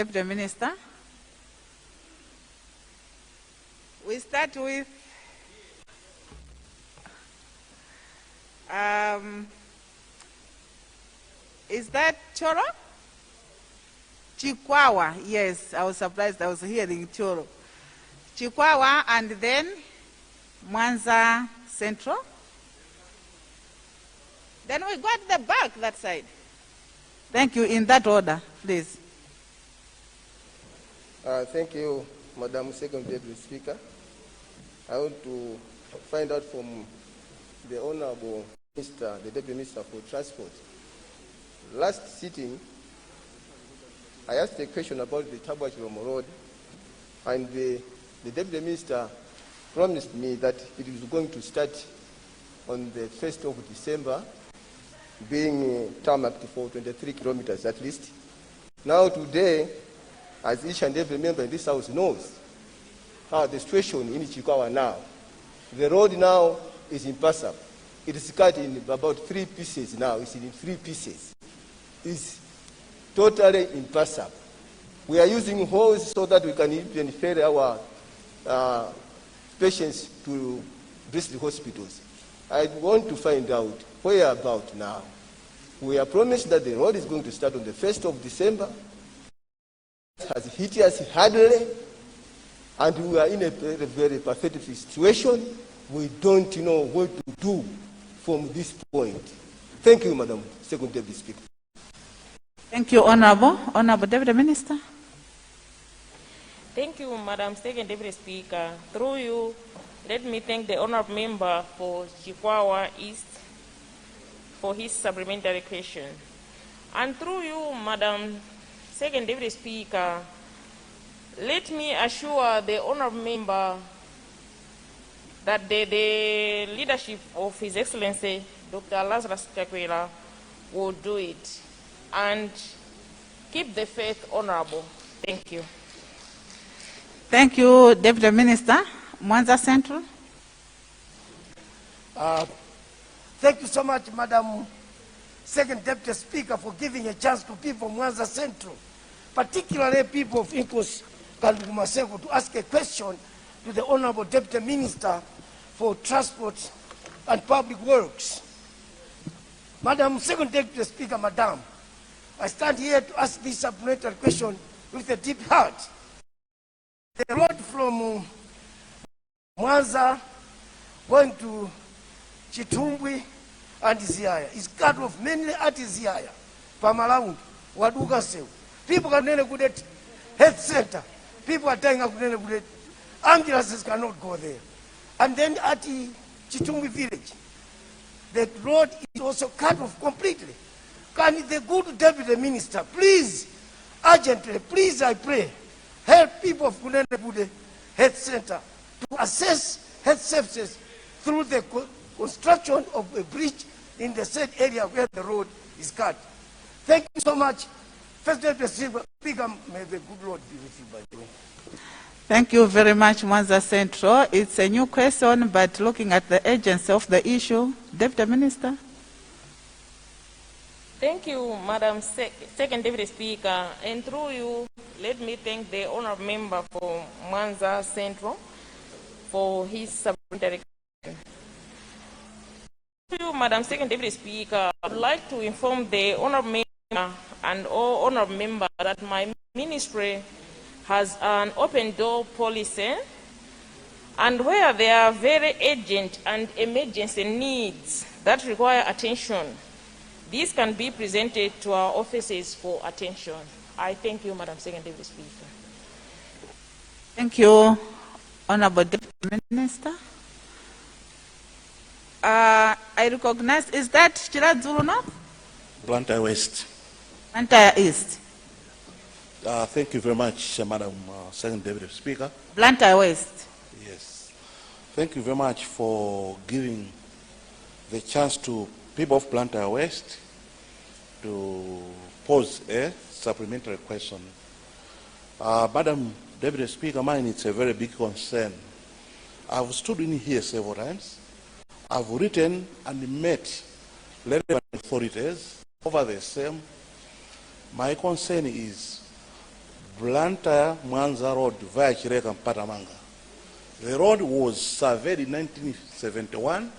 Deputy Minister. We start with is that Choro? Chikwawa, yes, I was surprised I was hearing Choro. Chikwawa, and then Mwanza Central. Then we go at the back, that side. Thank you, in that order, please. Thank you, Madam Second Deputy Speaker. I want to find out from the Honorable Minister, the Deputy Minister for Transport. Last sitting, I asked a question about the Tabwachilomo Road, and the Deputy Minister promised me that it was going to start on the 1st of December, being tarmacked for 23 kilometers at least. Now today, as each and every member in this House knows, the situation in Chikwawa now, the road now is impassable. It is cut in about 3 pieces now. It's in 3 pieces. It's totally impassable. We are using hose so that we can even ferry our patients to district hospitals. I want to find out where about now. We are promised that the road is going to start on the 1st of December. It has hit us hardly, and we are in a very, very pathetic situation. We don't know what to do from this point. Thank you, Madam Second Deputy Speaker. Thank you, Honorable. Honorable Deputy Minister. Thank you, Madam Second Deputy Speaker. Through you, let me thank the Honorable Member for Chikwawa East for his supplementary question. And through you, Madam Second Deputy Speaker, let me assure the Honorable Member that the leadership of His Excellency, Dr. Lazarus Chakwera, will do it. And keep the faith honorable. Thank you. Thank you, Deputy Minister. Mwanza Central. Thank you so much, Madam Second Deputy Speaker, for giving a chance to people of Mwanza Central, particularly people of Inkos Kaligumasego, to ask a question to the Honorable Deputy Minister for Transport and Public Works. Madam Second Deputy Speaker, Madam, I stand here to ask this supplementary question with a deep heart. The road from Mwanza going to Chitumbwi and Ziaya is cut off mainly at Ziaya, Pamalaund, Waduga Sew. People can never go to health center. People are dying of ambulances cannot go there. And then at Chitumbwi village, the road is also cut off completely. Can the good Deputy Minister please, urgently, please I pray, help people of Kunenebude Health Center to assess health services through the construction of a bridge in the said area where the road is cut. Thank you so much. First Deputy Speaker, may the good Lord be with you, by the way. Thank you very much, Mwanza Central. It's a new question, but looking at the urgency of the issue, Deputy Minister. Thank you, Madam Second Deputy Speaker. And through you, let me thank the Honorable Member for Mwanza Central for his supplementary question. Through you, Madam Second Deputy Speaker, I would like to inform the Honorable Member and all Honorable Members that my ministry has an open door policy, and where there are very urgent and emergency needs that require attention, these can be presented to our offices for attention. I thank you, Madam Second Deputy Speaker. Thank you, Honorable Deputy Minister. I recognize, is that Chiradzulu North? Blantyre West. Blantyre East. Thank you very much, Madam Second Deputy Speaker. Blantyre West. Yes. Thank you very much for giving the chance to people of Blantyre West to pose a supplementary question. Madam Deputy Speaker, mine it's a very big concern. I've stood in here several times. I've written and met relevant authorities over the same. My concern is Blantyre Mwanza Road via Chireka Mpatamanga. The road was surveyed in 1971.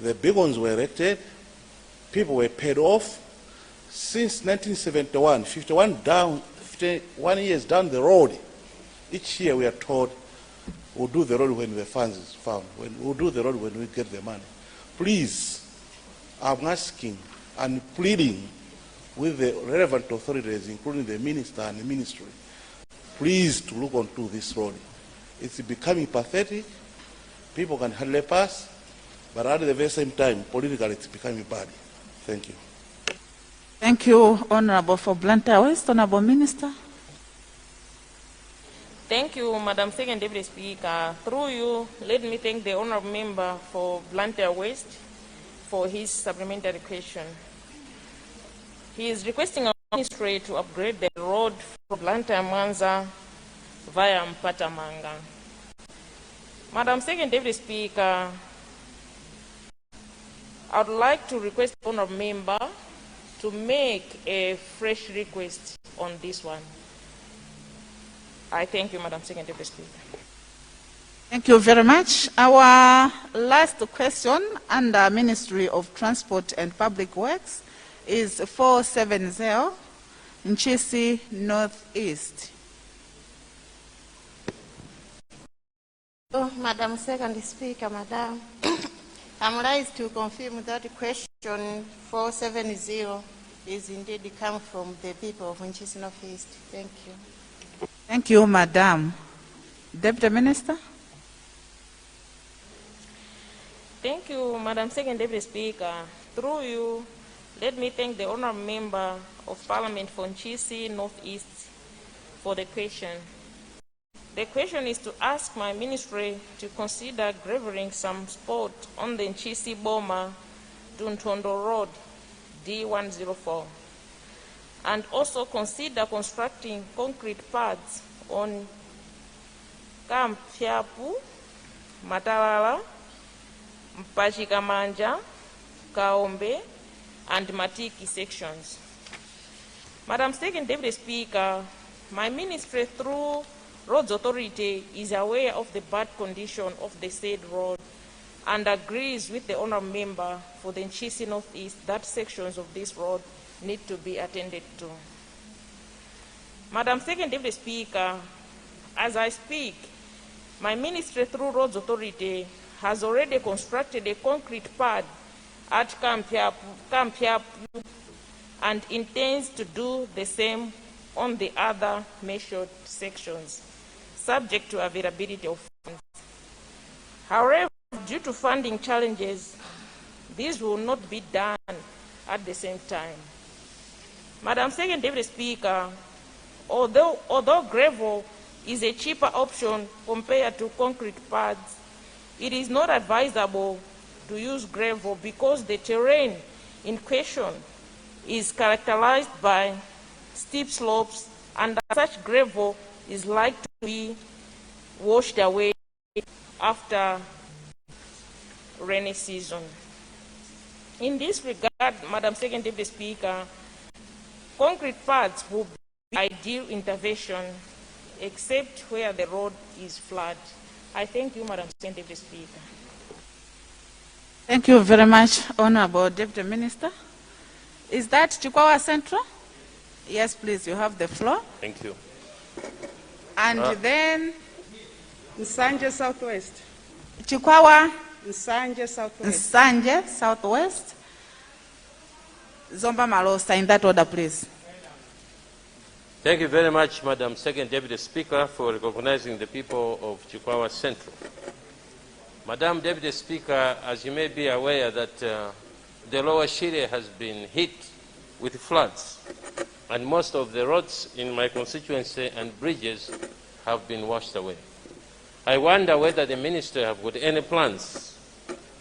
The beacons were erected. People were paid off. Since 1971, 51 years down the road, each year we are told we'll do the road when the funds is found. We'll do the road when we get the money. Please, I'm asking and pleading with the relevant authorities, including the minister and the ministry, please to look onto this road. It's becoming pathetic. People can hardly pass, but at the very same time, politically it's becoming bad. Thank you. Thank you, Honorable for Blantyre West. Honorable Minister. Thank you, Madam Second Deputy Speaker. Through you, let me thank the Honorable Member for Blantyre West for his supplementary question. He is requesting our ministry to upgrade the road from Blantyre Mwanza via Mpatamanga. Madam Second Deputy Speaker, I would like to request the Honorable Member to make a fresh request on this one. I thank you, Madam Second Deputy Speaker. Thank you very much. Our last question under Ministry of Transport and Public Works is 470 Nchisi Northeast. Oh, Madam Second Speaker, Madam, I'm raised to confirm that question 470 is indeed come from the people of Nchisi Northeast. Thank you. Thank you, Madam. Deputy Minister. Thank you, Madam Second Deputy Speaker. Through you, let me thank the Honourable Member of Parliament for Nchisi Northeast for the question. The question is to ask my ministry to consider gravering some spot on the Nchisi Boma to Ntondo Road, D104, and also consider constructing concrete pads on Kampyapu, Matalala, Mpachikamanja, Kaombe, and Matiki sections. Madam Second Deputy Speaker, my ministry through Roads Authority is aware of the bad condition of the said road and agrees with the Honourable Member for the Nchisi Northeast that sections of this road need to be attended to. Madam Second Deputy Speaker, as I speak, my ministry through Roads Authority has already constructed a concrete pad at Kampyapu and intends to do the same on the other measured sections, subject to availability of funds. However, due to funding challenges, these will not be done at the same time. Madam Second Deputy Speaker, although gravel is a cheaper option compared to concrete pads, it is not advisable to use gravel because the terrain in question is characterized by steep slopes, and such gravel is likely to be washed away after rainy season. In this regard, Madam Second Deputy Speaker, concrete pads will be ideal intervention except where the road is flat. I thank you, Madam Second Deputy Speaker. Thank you very much, Honorable Deputy Minister. Is that Chikwawa Central? Yes, please, you have the floor. Thank you. And then Nsanje Southwest. Chikwawa, Nsanje Southwest. Nsanje Southwest. Zomba Malosta, in that order, please. Thank you very much, Madam Second Deputy Speaker, for recognizing the people of Chikwawa Central. Madam Deputy Speaker, as you may be aware that the lower Shire has been hit with floods, and most of the roads in my constituency and bridges have been washed away. I wonder whether the minister have got any plans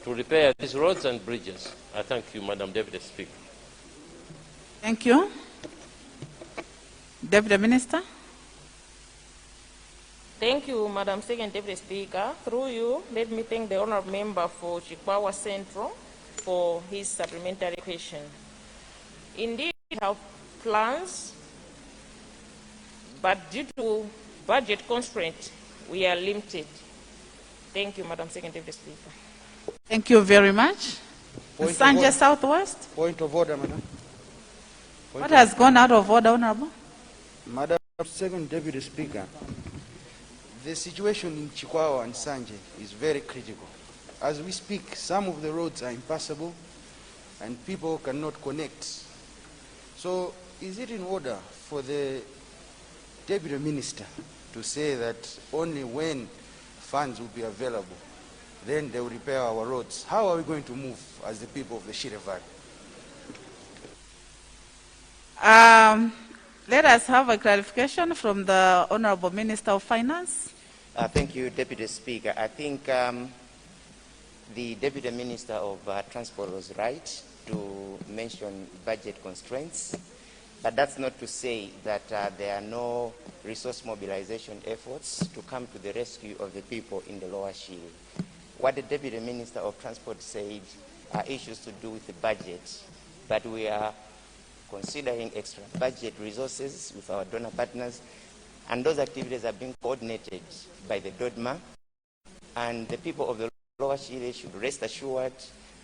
to repair these roads and bridges. I thank you, Madam Deputy Speaker. Thank you. Deputy Minister. Thank you, Madam Second Deputy Speaker. Through you, let me thank the Honourable Member for Chikwawa Central for his supplementary question. Indeed, we have plans but due to budget constraint, we are limited. Thank you, Madam Second Deputy Speaker. Thank you very much. Point of Sanje order. Southwest. Point of order, Madam. What has gone out of order, Honorable? Madam Second Deputy Speaker, the situation in Chikwawa and Sanje is very critical. As we speak, some of the roads are impassable and people cannot connect. So is it in order for the Deputy Minister to say that only when funds will be available, then they will repair our roads? How are we going to move as the people of the Shire Valley? Let us have a clarification from the Honorable Minister of Finance. Thank you, Deputy Speaker. I think the Deputy Minister of Transport was right to mention budget constraints, but that's not to say that there are no resource mobilization efforts to come to the rescue of the people in the Lower Shire. What the Deputy Minister of Transport said are issues to do with the budget, but we are considering extra budget resources with our donor partners, and those activities are being coordinated by the DODMA, and the people of the Lower Shire should rest assured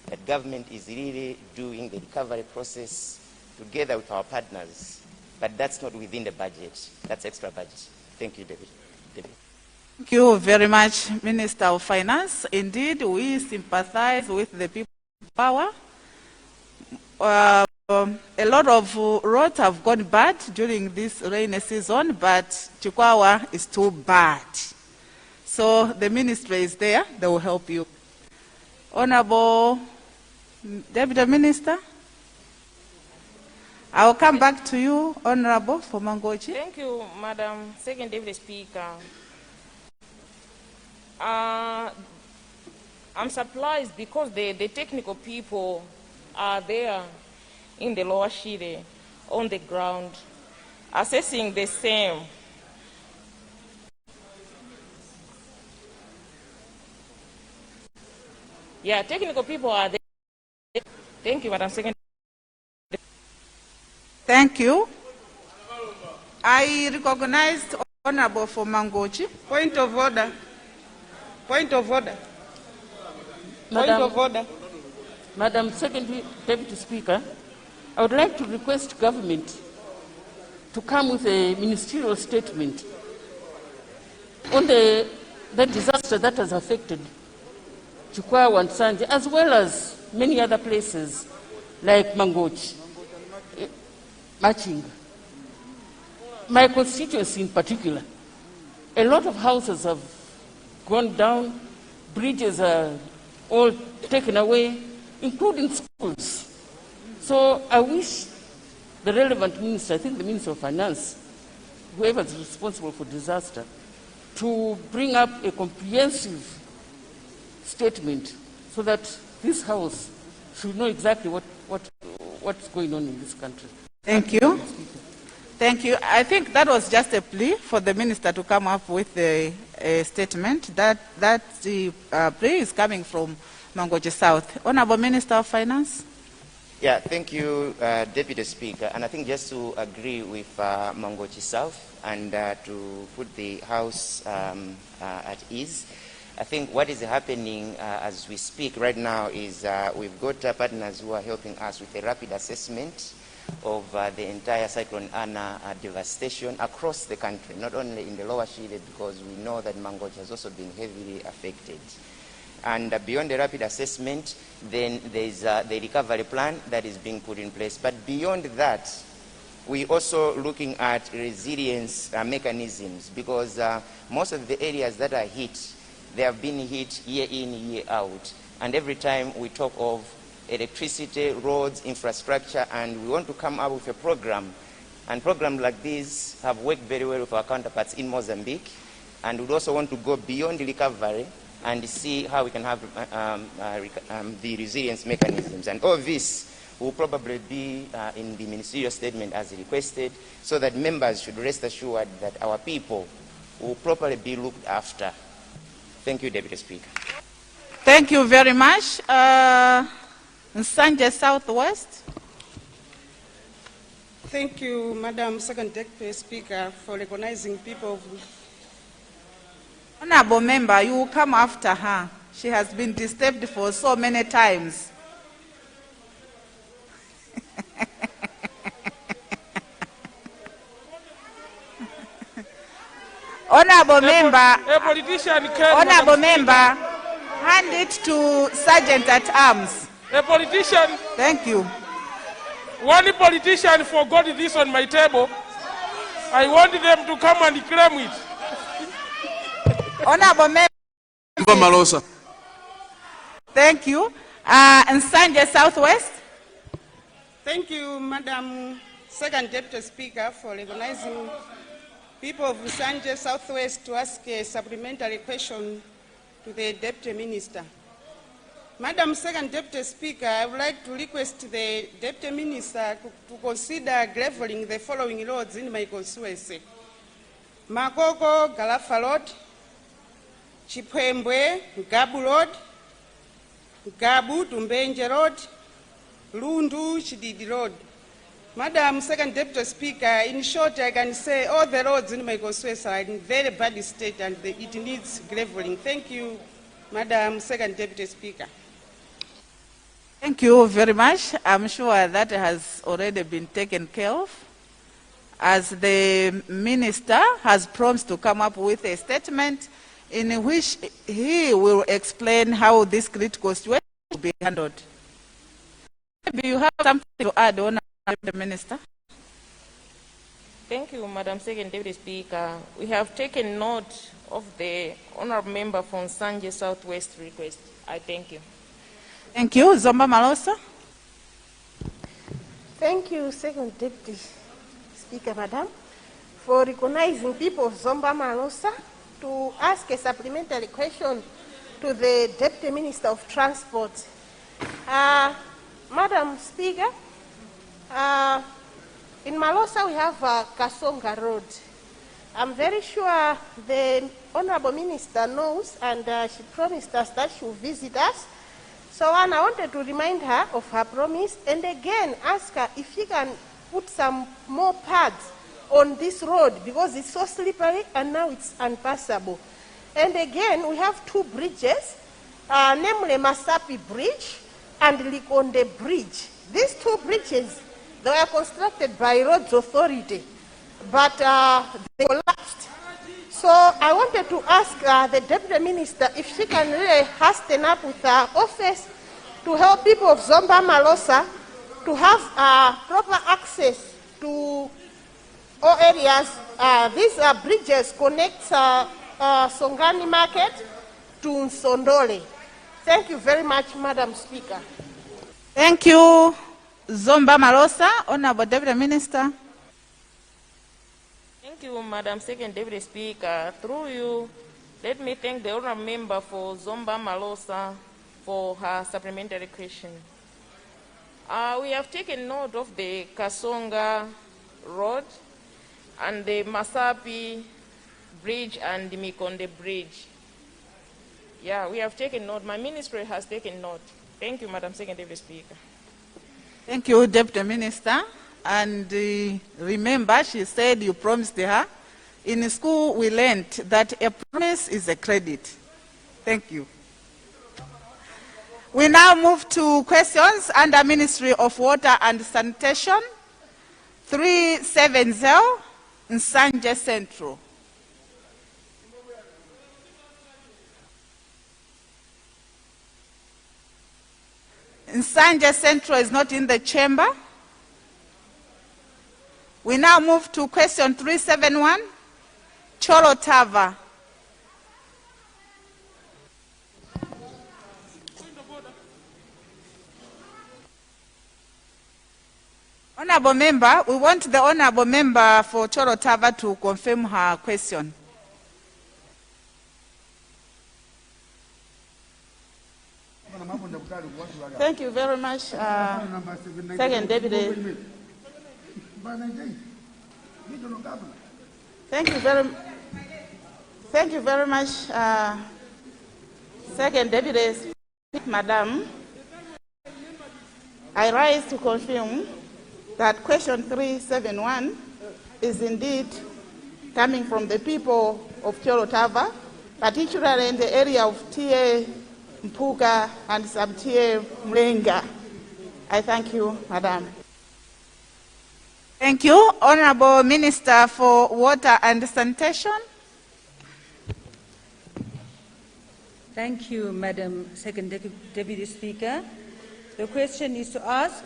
that government is really doing the recovery process together with our partners, but that's not within the budget. That's extra budget. Thank you, David. Thank you very much, Minister of Finance. Indeed, we sympathize with the people of power. A lot of roads have gone bad during this rainy season, but Chikwawa is too bad. So the ministry is there, they will help you. Honorable Deputy Minister, I will come back to you, Honorable, for Mangochi. Thank you, Madam Second Deputy Speaker. I'm surprised because the technical people are there in the Lower Shire on the ground, assessing the same. Yeah, technical people are there. Thank you, Madam Secretary. Thank you. I recognized Honorable for Mangochi. Point of order. Point of order. Point of order. Madam Second Deputy Speaker, I would like to request government to come with a ministerial statement on the disaster that has affected Chikwawa and Sanje, as well as many other places like Mangochi, Machinga. My constituency in particular, a lot of houses have gone down, bridges are all taken away, including schools. So I wish the relevant minister, I think the Minister of Finance, whoever is responsible for disaster, to bring up a comprehensive statement so that this House should know exactly what's going on in this country. Thank you. Thank you. I think that was just a plea for the minister to come up with a statement. That the plea is coming from Mangochi South. Honorable Minister of Finance. Yeah, thank you, Deputy Speaker. And I think just to agree with Mangochi South and to put the House at ease, I think what is happening as we speak right now is we've got partners who are helping us with a rapid assessment of the entire Cyclone Anna devastation across the country, not only in the Lower Shire, because we know that Mangochi has also been heavily affected. And beyond the rapid assessment, then there's the recovery plan that is being put in place. But beyond that, we're also looking at resilience mechanisms, because most of the areas that are hit, they have been hit year in, year out. And every time we talk of electricity, roads, infrastructure, and we want to come up with a program. And programs like these have worked very well with our counterparts in Mozambique. And we also want to go beyond the recovery and see how we can have the resilience mechanisms. And all this will probably be in the ministerial statement as requested, so that members should rest assured that our people will properly be looked after. Thank you, Deputy Speaker. Thank you very much. Sanje Southwest. Thank you, Madam Second Deputy Speaker, for recognizing people of... Honorable member, you will come after her. She has been disturbed for so many times. Honorable member, a politician can... Honorable member, hand it to Sergeant at Arms. A politician... Thank you. One politician forgot this on my table. I want them to come and claim it. Honorable member. Malosa. Thank you. And Sanje Southwest. Thank you, Madam Second Deputy Speaker, for recognizing people of Sanje Southwest to ask a supplementary question to the Deputy Minister. Madam Second Deputy Speaker, I would like to request the Deputy Minister to consider graveling the following roads in my constituency: Makoko, Galafa Road, Chipwembwe, Gabu Road, Gabu, Tumbenje Road, Lundu, Chididi Road. Madam Second Deputy Speaker, in short, I can say all the roads in my constituency are in very bad state and it needs graveling. Thank you, Madam Second Deputy Speaker. Thank you very much. I'm sure that has already been taken care of, as the minister has promised to come up with a statement in which he will explain how this critical situation will be handled. Maybe you have something to add, Honorable Minister. Thank you, Madam Second Deputy Speaker. We have taken note of the honorable member from Sanje Southwest request. I thank you. Thank you. Zomba Malosa. Thank you, Second Deputy Speaker, Madam, for recognizing people of Zomba Malosa to ask a supplementary question to the Deputy Minister of Transport. Madam Speaker, in Malosa we have Kasonga Road. I'm very sure the Honorable Minister knows, and she promised us that she will visit us. So I wanted to remind her of her promise, and again ask her if she can put some more pads on this road, because it's so slippery and now it's unpassable. And again, we have two bridges, namely Masapi Bridge and Likonde Bridge. These two bridges, they were constructed by Roads Authority, but they collapsed. So I wanted to ask the Deputy Minister if she can really hasten up with her office to help people of Zomba Malosa to have proper access to all areas. These bridges connect Songani Market to Nsondole. Thank you very much, Madam Speaker. Thank you, Zomba Malosa. Honorable Deputy Minister. Thank you, Madam Second Deputy Speaker. Through you, let me thank the honorable member for Zomba Malosa for her supplementary question. We have taken note of the Kasonga Road and the Masapi Bridge and the Mikonde Bridge. Yeah, we have taken note. My ministry has taken note. Thank you, Madam Second Deputy Speaker. Thank you, Deputy Minister. And remember, she said you promised her. In school, we learned that a promise is a credit. Thank you. We now move to questions under Ministry of Water and Sanitation. 370, Nsanje Central. Nsanje Central is not in the chamber. We now move to question 371, Cholo Tava. Honorable member, we want the honorable member for Cholo Tava to confirm her question. Thank you very much, Second Deputy. Thank you very much, Second Deputy, Madam. I rise to confirm that question 371 is indeed coming from the people of Cholotava, particularly in the area of TA Mpuga and some TA Mlenga. I thank you, Madam. Thank you, Honorable Minister for Water and Sanitation. Thank you, Madam Second Deputy Speaker. The question is to ask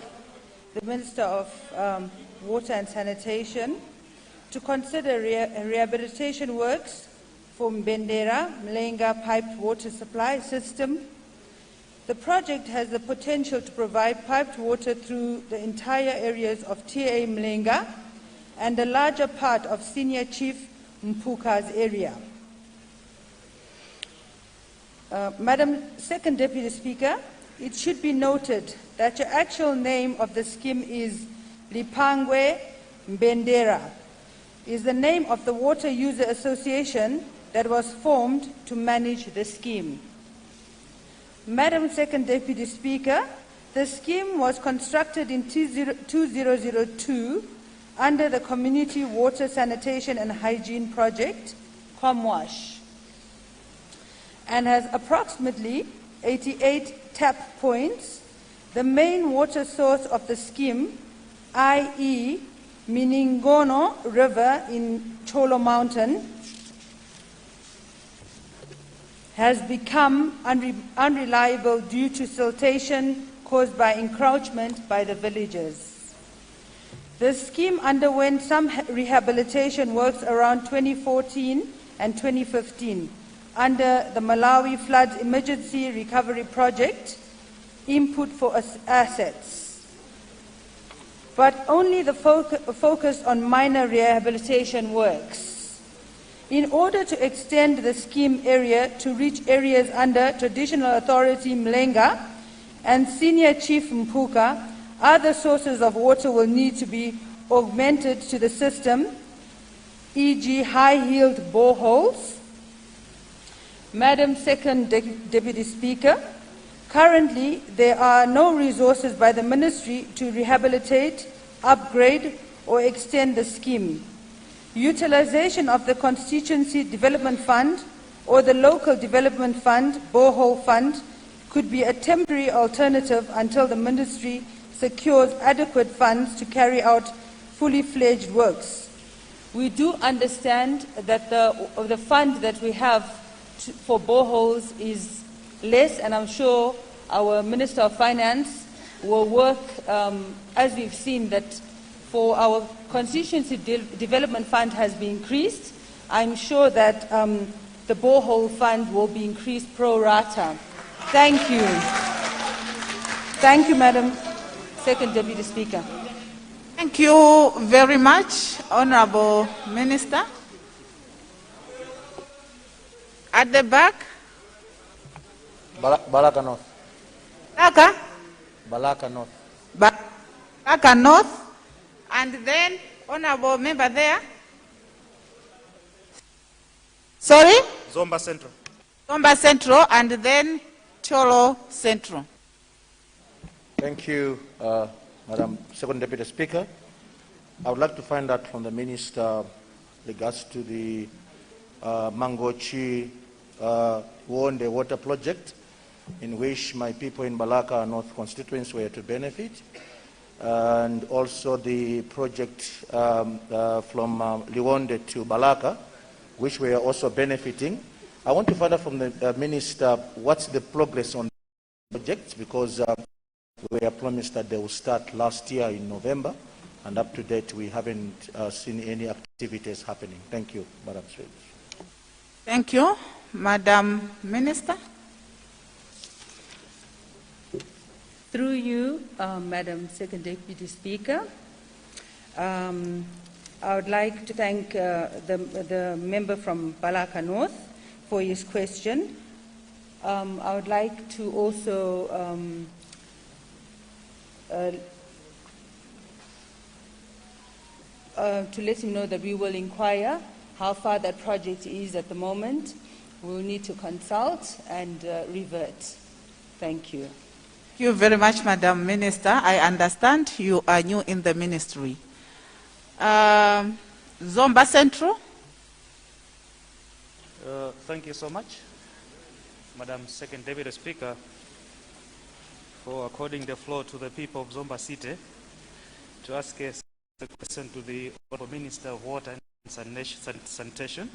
the Minister of Water and Sanitation to consider rehabilitation works for Mbendera Mlenga piped water supply system. The project has the potential to provide piped water through the entire areas of TA Mlenga and a larger part of Senior Chief Mpuka's area. Madam Second Deputy Speaker, it should be noted that your actual name of the scheme is Lipangwe Mbendera, is the name of the Water User Association that was formed to manage the scheme. Madam Second Deputy Speaker, the scheme was constructed in 2002 under the Community Water Sanitation and Hygiene Project, COMWASH, and has approximately 88 tap points. The main water source of the scheme, i.e. Miningono River in Cholo Mountain, has become unreliable due to siltation caused by encroachment by the villagers. The scheme underwent some rehabilitation works around 2014 and 2015 under the Malawi Flood Emergency Recovery Project, Input for Assets, but only the focus on minor rehabilitation works. In order to extend the scheme area to reach areas under Traditional Authority Mlenga and Senior Chief Mpuka, other sources of water will need to be augmented to the system, e.g. high-heeled boreholes. Madam Second Deputy Speaker, currently there are no resources by the Ministry to rehabilitate, upgrade or extend the scheme. Utilization of the Constituency Development Fund or the Local Development Fund, borehole fund, could be a temporary alternative until the Ministry secures adequate funds to carry out fully fledged works. We do understand that the fund that we have for boreholes is less, and I'm sure our Minister of Finance will work, as we've seen that for our Constituency Development Fund has been increased. I'm sure that the borehole fund will be increased pro rata. Thank you. Thank you, Madam Second Deputy Speaker. Thank you very much, Honorable Minister. At the back. Balaka North. Balaka? Balaka North. Balaka North. And then, Honorable Member there. Sorry? Zomba Central. Zomba Central, and then Cholo Central. Thank you, Madam Second Deputy Speaker. I would like to find out from the Minister regards to the Mangochi Wonde water project, in which my people in Balaka North constituency were to benefit, and also the project from Liwonde to Balaka, which we are also benefiting. I want to find out from the Minister what's the progress on the project, because we were promised that they will start last year in November, and up to date we haven't seen any activities happening. Thank you, Madam Speaker. Thank you, Madam Minister. Through you, Madam Second Deputy Speaker, I would like to thank the member from Balaka North for his question. I would like to also to let him know that we will inquire how far that project is at the moment. We will need to consult and revert. Thank you. Thank you very much, Madam Minister. I understand you are new in the ministry. Zomba Central. Thank you so much, Madam Second Deputy Speaker, for according the floor to the people of Zomba City to ask a question to the Honorable Minister of Water and Sanitation.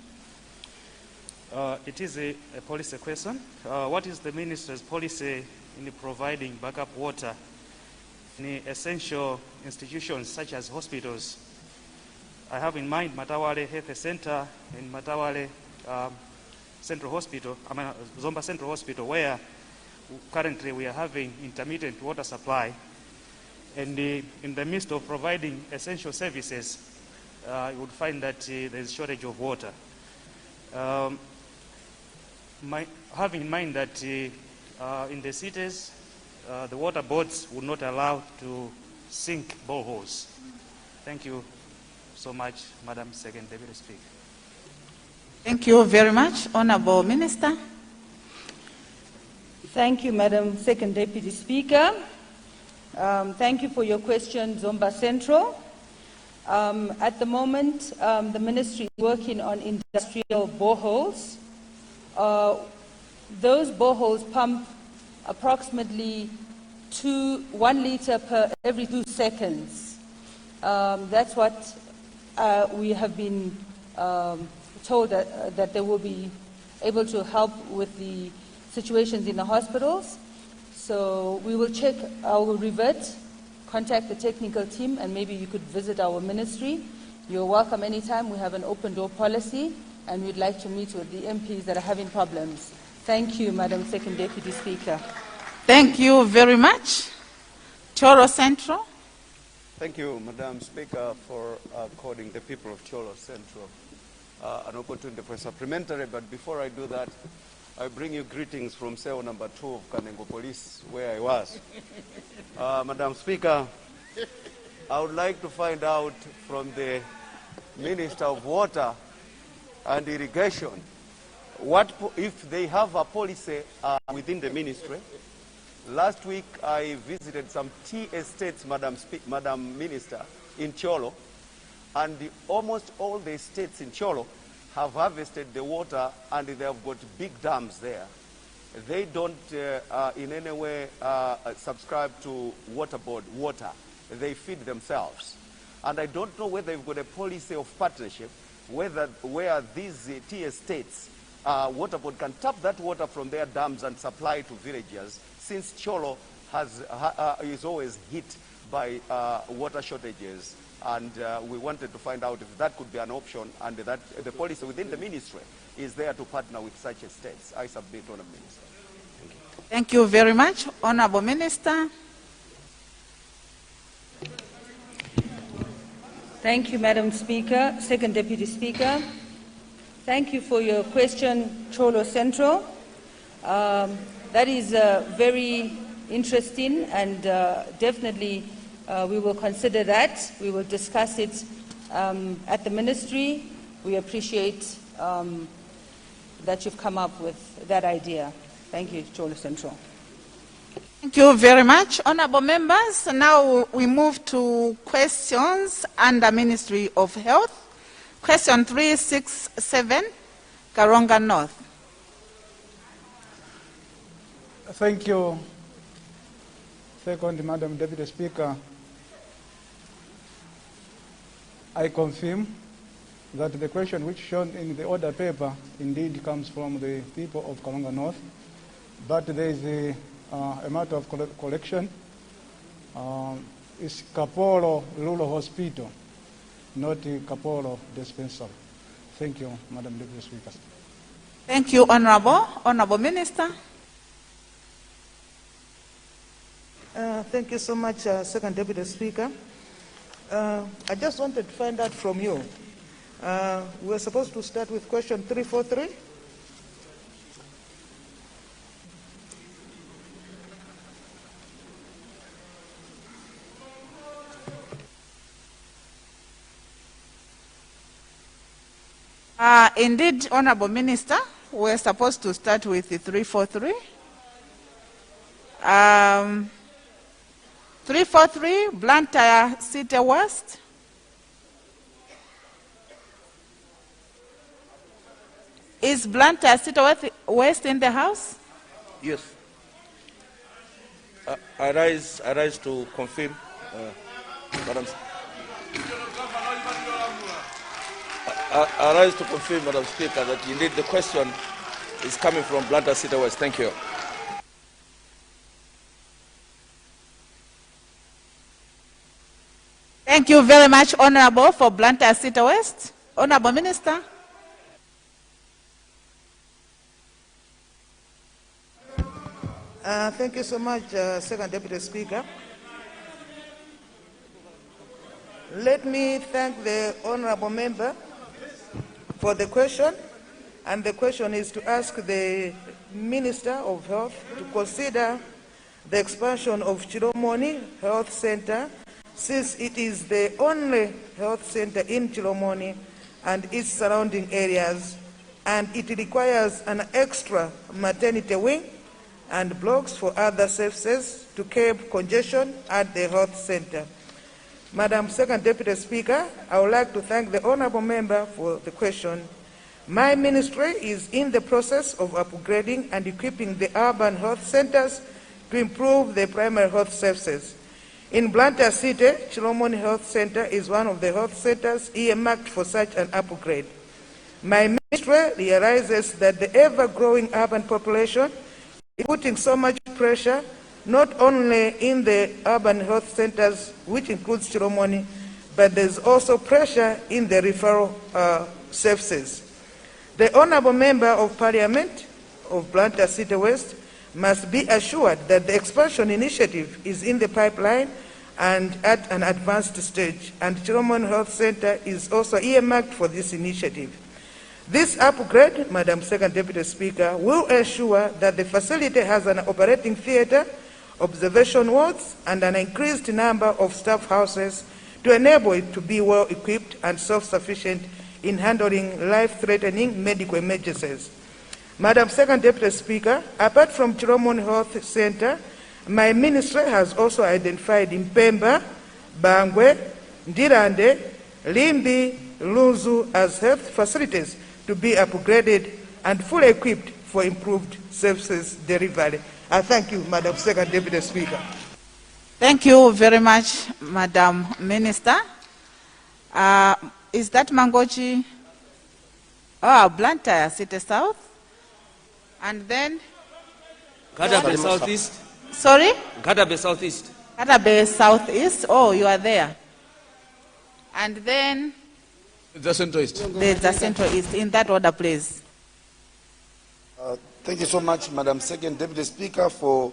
It is a policy question. What is the Minister's policy in providing backup water in essential institutions such as hospitals? I have in mind Matawale Health Center and Matawale Central Hospital, Zomba Central Hospital, where currently we are having intermittent water supply. And in the midst of providing essential services, you would find that there is shortage of water. Having in mind that in the cities, the water boards would not allow to sink boreholes. Thank you so much, Madam Second Deputy Speaker. Thank you very much, Honorable Minister. Thank you, Madam Second Deputy Speaker. Thank you for your question, Zomba Central. At the moment, the ministry is working on industrial boreholes. Those boreholes pump approximately 1 liter per every 2 seconds. That's what we have been told that they will be able to help with the situations in the hospitals. So we will check, I will revert, contact the technical team, and maybe you could visit our ministry. You're welcome anytime. We have an open door policy, and we'd like to meet with the MPs that are having problems. Thank you, Madam Second Deputy Speaker. Thank you very much. Cholo Central. Thank you, Madam Speaker, for according the people of Cholo Central an opportunity for supplementary. But before I do that, I bring you greetings from cell number 2 of Kanengo Police, where I was. Madam Speaker, I would like to find out from the Minister of Water and Irrigation, what if they have a policy within the ministry. Last week, I visited some tea estates, Madam Minister, in Cholo, and almost all the estates in Cholo have harvested the water, and they have got big dams there. They don't in any way subscribe to water board water. They feed themselves. And I don't know whether they've got a policy of partnership, where these tea estates, water board can tap that water from their dams and supply to villagers, since Cholo is always hit by water shortages. And we wanted to find out if that could be an option, and that the policy within the ministry is there to partner with such estates. I submit, Honourable Minister. Thank you. Thank you very much, Honourable Minister. Thank you, Madam Speaker, Second Deputy Speaker. Thank you for your question, Cholo Central. That is very interesting, and definitely we will consider that. We will discuss it at the ministry. We appreciate that you've come up with that idea. Thank you, Cholo Central. Thank you very much, honourable members. Now we move to questions under Ministry of Health. Question 367, Karonga North. Thank you, Second Madam Deputy Speaker. I confirm that the question which shown in the order paper indeed comes from the people of Karonga North, but there is a matter of correction. It's Kaporo Rural Hospital, not Kaporo Dispensary. Thank you, Madam Deputy Speaker. Thank you, Honourable Minister. Thank you so much, Second Deputy Speaker. I just wanted to find out from you. We're supposed to start with question 343. Indeed, Honourable Minister, we're supposed to start with the 343. 343, Blantyre City West. Is Blantyre City West in the house? Yes. I rise to confirm, Madam. I rise to confirm, Madam Speaker, that indeed the question is coming from Blantyre City West. Thank you. Thank you very much, Honorable, for Blantyre City West. Honorable Minister. Thank you so much, Second Deputy Speaker. Let me thank the Honorable Member for the question. And the question is to ask the Minister of Health to consider the expansion of Chiromoni Health Center, since it is the only health center in Chiromoni and its surrounding areas, and it requires an extra maternity wing and blocks for other services to curb congestion at the health center. Madam Second Deputy Speaker, I would like to thank the Honourable Member for the question. My ministry is in the process of upgrading and equipping the urban health centers to improve the primary health services. In Blantyre City, Chiromoni Health Center is one of the health centers earmarked for such an upgrade. My ministry realizes that the ever-growing urban population is putting so much pressure not only in the urban health centers, which includes Chiromoni, but there's also pressure in the referral services. The Honourable Member of Parliament of Blantyre City West must be assured that the expansion initiative is in the pipeline and at an advanced stage, and Chiromoni Health Center is also earmarked for this initiative. This upgrade, Madam Second Deputy Speaker, will ensure that the facility has an operating theatre, observation wards, and an increased number of staff houses to enable it to be well equipped and self-sufficient in handling life-threatening medical emergencies. Madam Second Deputy Speaker, apart from Chiromoni Health Center, my ministry has also identified Mpemba, Bangwe, Ndirande, Limbi, Lunzu as health facilities to be upgraded and fully equipped for improved services delivery. I thank you, Madam Second Deputy Speaker. Thank you very much, Madam Minister. Is that Mangochi? Oh, Blantyre City South. And then? Kadabe Southeast. Sorry? Kadabe Southeast. Kadabe Southeast. Oh, you are there. And then? The Central East. The Central East. In that order, please. Thank you so much, Madam Second Deputy Speaker, for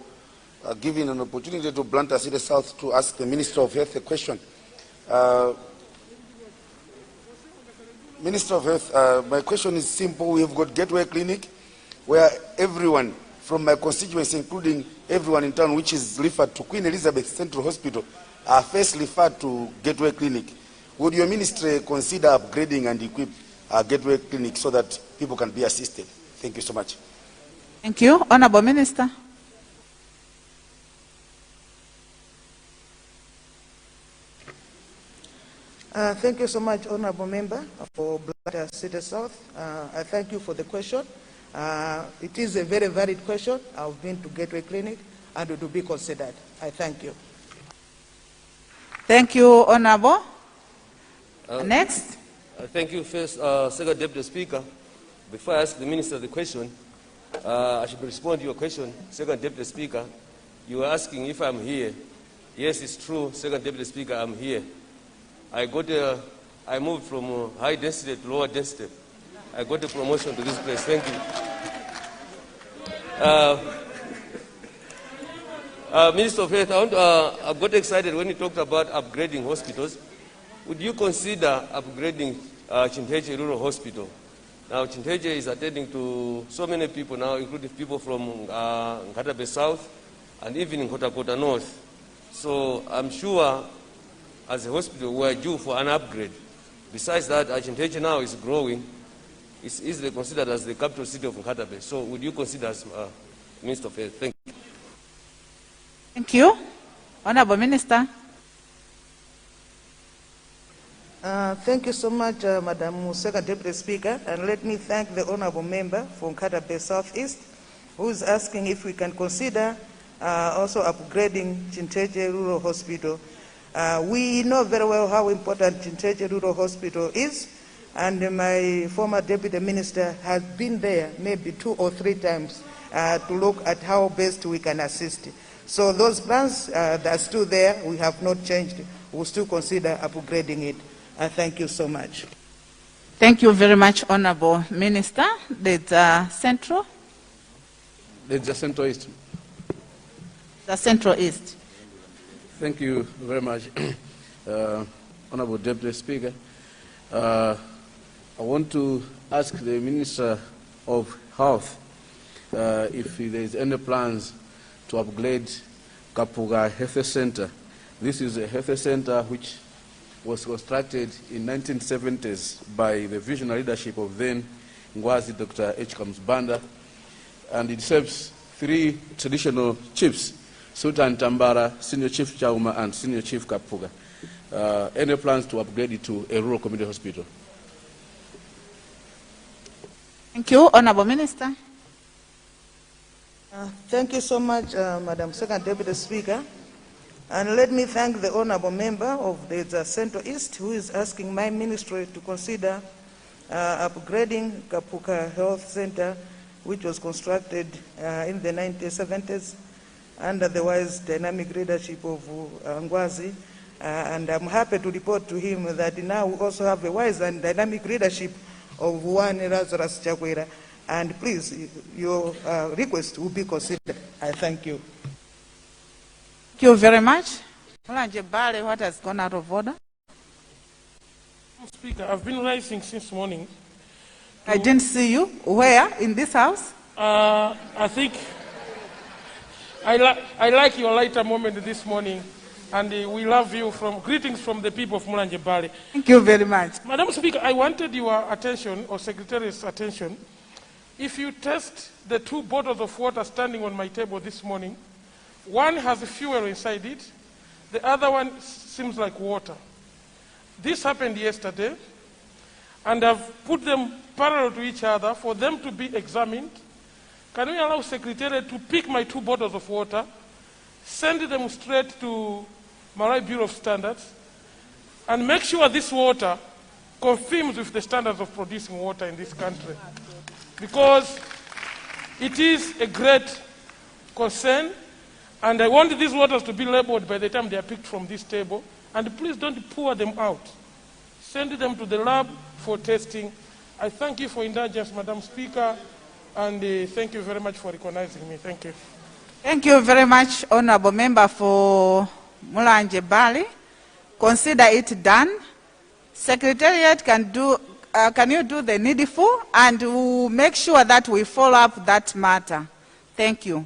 giving an opportunity to Blantyre City South to ask the Minister of Health a question. Minister of Health, my question is simple. We have got Gateway Clinic, where everyone from my constituency, including everyone in town, which is referred to Queen Elizabeth Central Hospital, are first referred to Gateway Clinic. Would your ministry consider upgrading and equip Gateway Clinic so that people can be assisted? Thank you so much. Thank you. Honourable Minister. Thank you so much, Honourable Member, for Blantyre City South. I thank you for the question. It is a very valid question. I've been to Gateway Clinic and it will be considered. I thank you. Thank you, Honourable. Next. Thank you, first, Second Deputy Speaker. Before I ask the Minister the question, I should respond to your question, Second Deputy Speaker. You were asking if I'm here. Yes, it's true, Second Deputy Speaker, I'm here. I moved from high density to lower density. I got a promotion to this place. Thank you. Minister of Health, I got excited when you talked about upgrading hospitals. Would you consider upgrading Chinteje Rural Hospital? Now, Chinteje is attending to so many people now, including people from Nkatabe South and even in Kota North. So I'm sure as a hospital we are due for an upgrade. Besides that, Chinteje now is growing. It's easily considered as the capital city of Nkatabe. So would you consider as Minister of Health? Thank you. Thank you. Honorable Minister. Thank you so much, Madam Second Deputy Speaker, and let me thank the honorable member from Nkata Bay Southeast, who is asking if we can consider also upgrading Chinteje Rural Hospital. We know very well how important Chinteje Rural Hospital is, and my former deputy minister has been there maybe 2 or 3 times to look at how best we can assist. So those plans that are still there, we have not changed. We'll still consider upgrading it. Thank you so much. Thank you very much, Honorable Minister. There's Central. There's the Central East. The Central East. Thank you very much, Honorable Deputy Speaker. I want to ask the Minister of Health if there is any plans to upgrade Kapuga Health Center. This is a health center which was constructed in 1970s by the visionary leadership of then Ngwazi Dr. H. Kamsbanda, and it serves 3 traditional chiefs, Sultan Tambara, Senior Chief Chauma, and Senior Chief Kapuga. Any plans to upgrade it to a rural community hospital? Thank you, Honorable Minister. Thank you so much, Madam Second Deputy Speaker. And let me thank the honorable member of the Central East, who is asking my ministry to consider upgrading Kapuka Health Center, which was constructed in the 1970s under the wise dynamic leadership of Ngwazi. And I'm happy to report to him that now we also have a wise and dynamic leadership of one Lazarus Chakwera. And please, your request will be considered. I thank you. Thank you very much. Mulanje Bale, what has gone out of order? Speaker, I've been rising since morning. I didn't see you. Where? In this house? I think I like your lighter moment this morning, and we love you. Greetings from the people of Mulanje Bale. Thank you very much. Madam Speaker, I wanted your attention, or Secretary's attention. If you test the 2 bottles of water standing on my table this morning, one has fuel inside it, the other one seems like water. This happened yesterday, and I've put them parallel to each other for them to be examined. Can we allow Secretary to pick my 2 bottles of water, send them straight to Malay Bureau of Standards, and make sure this water confirms with the standards of producing water in this country? Because it is a great concern, and I want these waters to be labeled by the time they are picked from this table. And please don't pour them out. Send them to the lab for testing. I thank you for indulgence, Madam Speaker, and thank you very much for recognizing me. Thank you. Thank you very much, Honorable Member for Mulanje Bale. Consider it done. Secretariat can you do the needful, and we'll make sure that we follow up that matter. Thank you.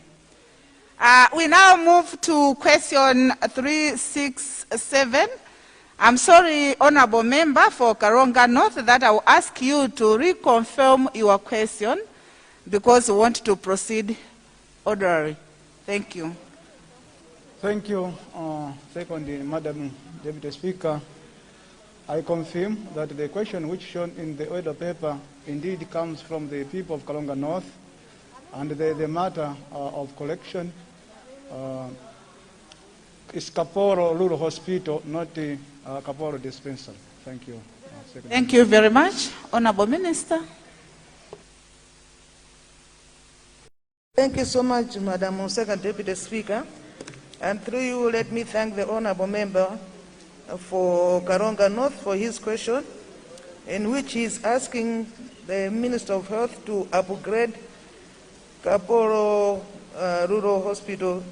We now move to question 367. I'm sorry, Honorable Member for Karonga North, that I will ask you to reconfirm your question because we want to proceed orderly. Thank you. Thank you. Secondly, Madam Deputy Speaker, I confirm that the question which shown in the order paper indeed comes from the people of Karonga North, and the matter of collection is Kaporo Rural Hospital, not the Kaporo Dispensary. Thank you. Thank you very much. Honorable Minister. Thank you so much, Madam Second Deputy Speaker. And through you, let me thank the honorable member for Karonga North for his question, in which he is asking the Minister of Health to upgrade Kaporo Rural Hospital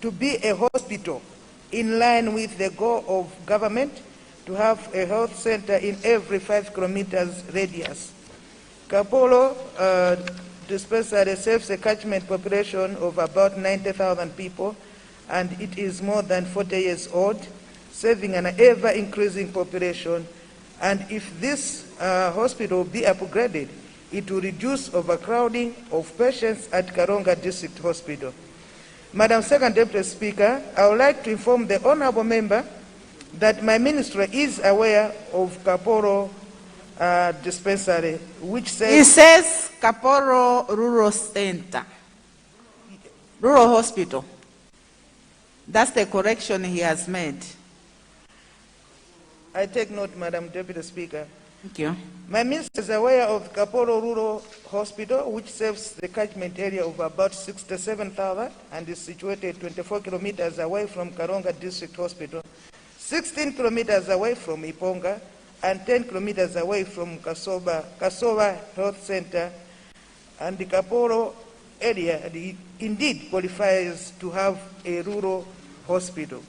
to be a hospital in line with the goal of government to have a health center in every 5 kilometers radius. Kaporo dispensary serves a catchment population of about 90,000 people, and it is more than 40 years old, serving an ever-increasing population. And if this hospital be upgraded, it will reduce overcrowding of patients at Karonga District Hospital. Madam Second Deputy Speaker, I would like to inform the honorable member that my ministry is aware of Kaporo dispensary, which says... He says Kaporo Rural Center, Rural Hospital. That's the correction he has made. I take note, Madam Deputy Speaker. Thank you. My minister is aware of Kaporo Rural Hospital, which serves the catchment area of about 67,000 and is situated 24 kilometers away from Karonga District Hospital, 16 kilometers away from Iponga, and 10 kilometers away from Kasova Health Center. And the Kaporo area indeed qualifies to have a rural hospital.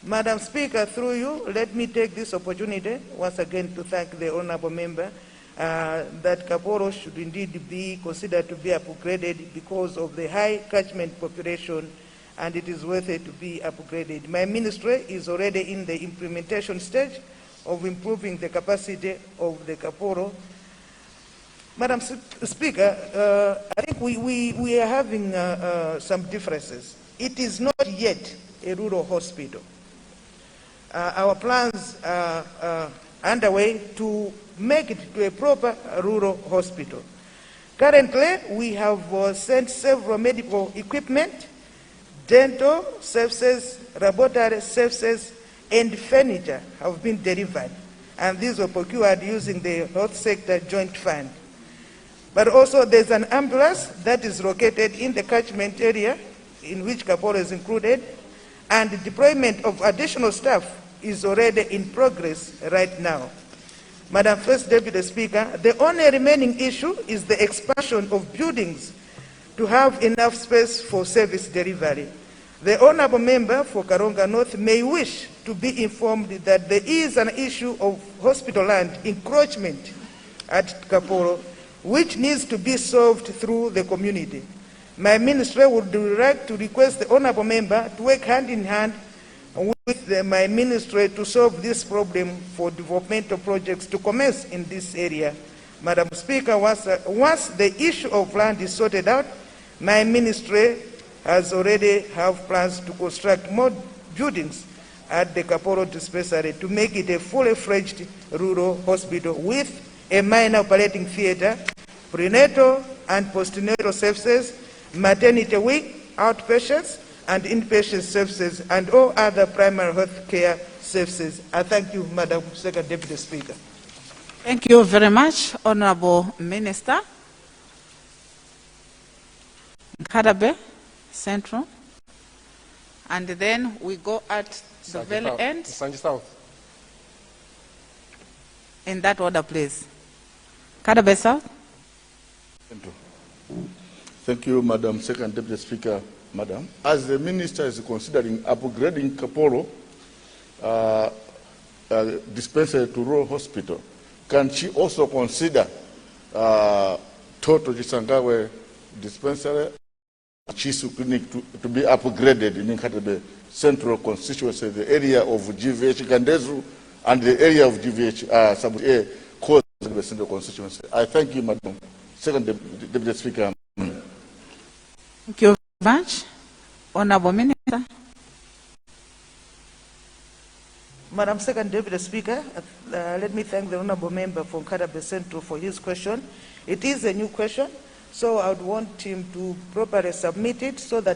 Madam Speaker, through you, let me take this opportunity once again to thank the honorable member that Kaporo should indeed be considered to be upgraded because of the high catchment population, and it is worth it to be upgraded. My ministry is already in the implementation stage of improving the capacity of the Kaporo. Madam Speaker, I think we are having some differences. It is not yet a rural hospital. Our plans are underway to make it to a proper rural hospital. Currently, we have sent several medical equipment, dental services, laboratory services, and furniture have been delivered, and these were procured using the health sector joint fund. But also there's an ambulance that is located in the catchment area in which Kaporo is included, and the deployment of additional staff is already in progress right now. Madam First Deputy Speaker, the only remaining issue is the expansion of buildings to have enough space for service delivery. The honorable member for Karonga North may wish to be informed that there is an issue of hospital land encroachment at Kaporo, which needs to be solved through the community. My ministry would like to request the honorable member to work hand in hand with my ministry to solve this problem for developmental projects to commence in this area. Madam Speaker, once the issue of land is sorted out, my ministry has already have plans to construct more buildings at the Kaporo dispensary to make it a fully fledged rural hospital with a minor operating theater, prenatal and postnatal services, maternity wing, outpatients, and inpatient services, and all other primary health care services. I thank you, Madam Second Deputy Speaker. Thank you very much, Honorable Minister. Kadabe Central. And then we go at the very end. Sanji South. In that order, please. Kadabe South. Thank you, Madam Second Deputy Speaker. Madam, as the minister is considering upgrading Kaporo dispensary to rural hospital, can she also consider Toto Chisangawe dispensary, Chisu clinic to be upgraded in Nkatabe Central constituency, the area of GVH Gandezu and the area of GVH sub-A cause the Central constituency? I thank you, Madam Second Deputy Speaker. Thank you very much. Honorable Minister. Madam Second Deputy Speaker, let me thank the honorable member from Kadabe Central for his question. It is a new question, so I would want him to properly submit it so that